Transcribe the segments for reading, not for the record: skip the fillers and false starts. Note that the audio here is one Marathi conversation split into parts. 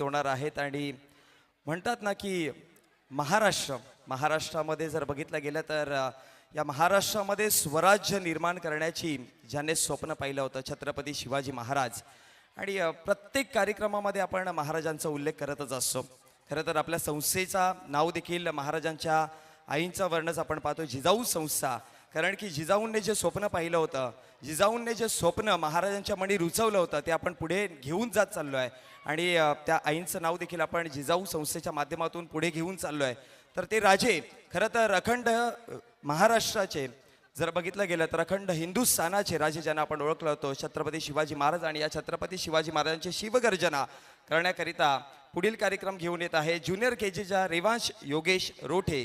होणार आहेत आणि म्हणतात ना की महाराष्ट्रामध्ये जर बघितलं गेलं तर या महाराष्ट्रामध्ये स्वराज्य निर्माण करण्याची ज्याने स्वप्न पाहिलं होतं छत्रपती शिवाजी महाराज आणि प्रत्येक कार्यक्रमामध्ये आपण महाराजांचा उल्लेख करतच असतो. खरं तर आपल्या संस्थेचा नाव देखील महाराजांच्या आईंचा वर्णच आपण पाहतो, जिजाऊ संस्था. कारण की जिजाऊंनी जे स्वप्न पाहिलं होतं, जिजाऊंनी जे स्वप्न महाराजांच्या मनी रुचवलं होतं ते आपण पुढे घेऊन जात चाललो आहे आणि त्या आईंचं नाव देखील आपण जिजाऊ संस्थेच्या माध्यमातून पुढे घेऊन चाललो आहे. तर ते राजे खरं तर अखंड महाराष्ट्राचे जर बघितलं गेलं तर अखंड हिंदुस्थानाचे राजे ज्यांना आपण ओळखलं होतो छत्रपती शिवाजी महाराज. आणि या छत्रपती शिवाजी महाराजांची शिवगर्जना करण्याकरिता पुढील कार्यक्रम घेऊन येत आहे ज्युनियर केजीच्या रेवांश योगेश रोठे.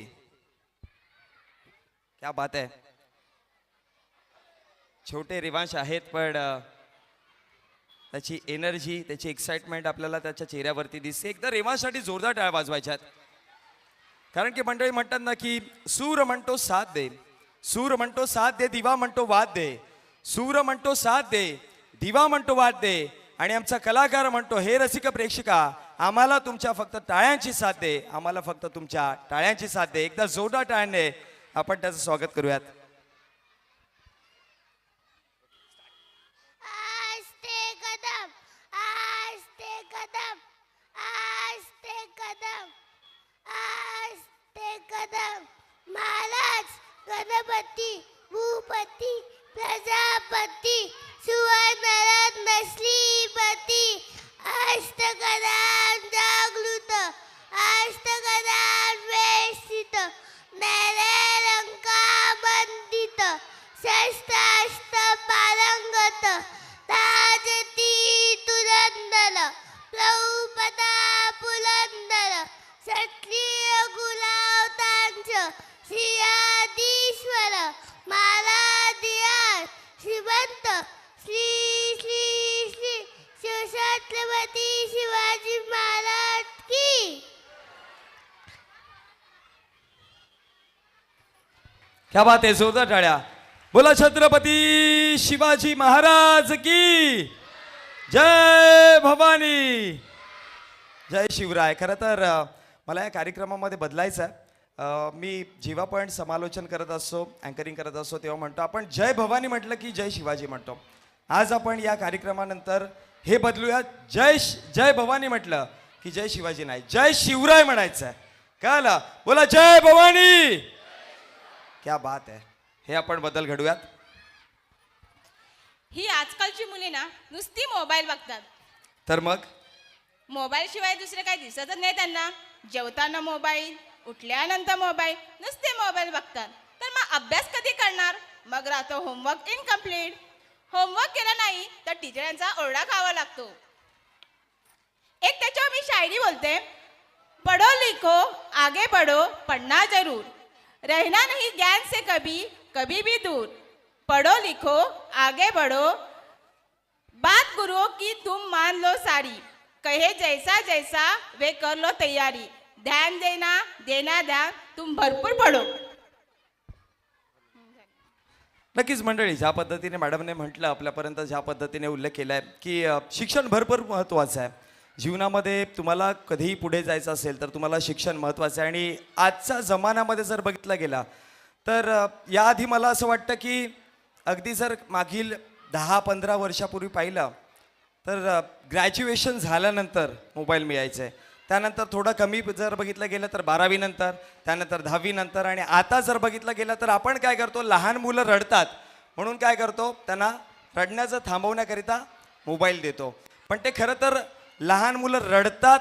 क्या बात आहे, छोटे रेवांश आहेत पण त्याची एनर्जी त्याची एक्साइटमेंट आपल्याला त्याच्या चेहऱ्यावरती दिसते. एकदा रेवांशसाठी जोरदार टाळ्या वाजवायच्यात. कारण की मंडळी म्हणतात ना की सूर म्हणतो साथ दे, सूर म्हणतो साथ दे, दिवा म्हणतो वाद दे. सूर म्हणतो साथ दे, दिवा म्हणतो वाद दे आणि आमचा कलाकार म्हणतो हे रसिक प्रेक्षका आम्हाला तुमच्या फक्त टाळ्यांची साथ दे, आम्हाला फक्त तुमच्या टाळ्यांची साथ दे. एकदा जोरदार टाळ्याने आपण त्याचं स्वागत करूयात. महाराज गणपती भूपती प्रजापती सुवर्णरत्न श्रीपती अष्टकरान जागृत अष्टकरान वेष्टित नैरलंकामंडित शस्त्रास्त्र पारंगत ताजती तुरंदर प्रभुपदा पुरंदर क्षत्रिय गुलावतांच श्रीयाधीश्वर महाराज श्रीमंत श्री श्री श्री शिवछत्रपती शिवाजी महाराज की. क्या बात आहे, जोरदार टाळ्या. बोला छत्रपती शिवाजी महाराज की जय भवानी, जय शिवराय. खरं तर मला या कार्यक्रमामध्ये बदलायचं आहे. मी जेव्हा पण समालोचन करत असतो, अँकरिंग करत असतो तेव्हा म्हणतो आपण जय भवानी म्हटलं की जय शिवाजी म्हणतो. आज आपण या कार्यक्रमानंतर हे बदलूया, जय भवानी म्हटलं की जय शिवाजी नाही जय शिवराय म्हणायचं आहे. कळलं? बोला जय भवानी. क्या बात आहे, हे आपण बदल घडूयात. ही आजकालची मुली ना नुसती मोबाईल बघतात. तर मग मोबाईल शिवाय दुसरे काही दिसतच नाही त्यांना. जेवताना मोबाईल, उठल्यानंतर मोबाईल, नुसते मोबाईल बघतात. तर मग अभ्यास कधी करणार? मग राहतो होमवर्क इनकम्प्लीट. होमवर्क केला नाही तर टीचरांचा ओरडा खावा लागतो. एक त्याच्यावर मी शायरी बोलते. पढ़ो लिखो आगे बढ़ो पढ़ना जरूर, रहना नहीं ज्ञान से कभी कभी भी दूर. पढ़ो लिखो आगे बढ़ो बात गुरुओं की तुम मान लो सारी, कहे जैसा जैसा वे कर लो तैयारी, ध्यान देना देना ध्यान तुम भरपूर पढ़ो. नक्कीच मंडळी, ज्या पद्धतीने मॅडमने म्हटलं, आपल्यापर्यंत ज्या पद्धतीने उल्लेख केला आहे की शिक्षण भरपूर महत्त्वाचं आहे जीवनामध्ये. तुम्हाला कधीही पुढे जायचं असेल तर तुम्हाला शिक्षण महत्त्वाचं आहे. आणि आजच्या जमान्यामध्ये जर बघितलं गेला तर याआधी मला असं वाटतं की अगदी जर मागील 10-15 वर्षापूर्वी पाहिलं तर ग्रॅज्युएशन झाल्यानंतर मोबाईल मिळायचं आहे. त्यानंतर थोडं कमी जर बघितलं गेलं तर 12वी नंतर, त्यानंतर 10वी नंतर. आणि आता जर बघितलं गेलं तर आपण काय करतो, लहान मुलं रडतात म्हणून काय करतो, त्यांना रडण्याचं थांबवण्याकरिता मोबाईल देतो. पण ते खरं तर लहान मुलं रडतात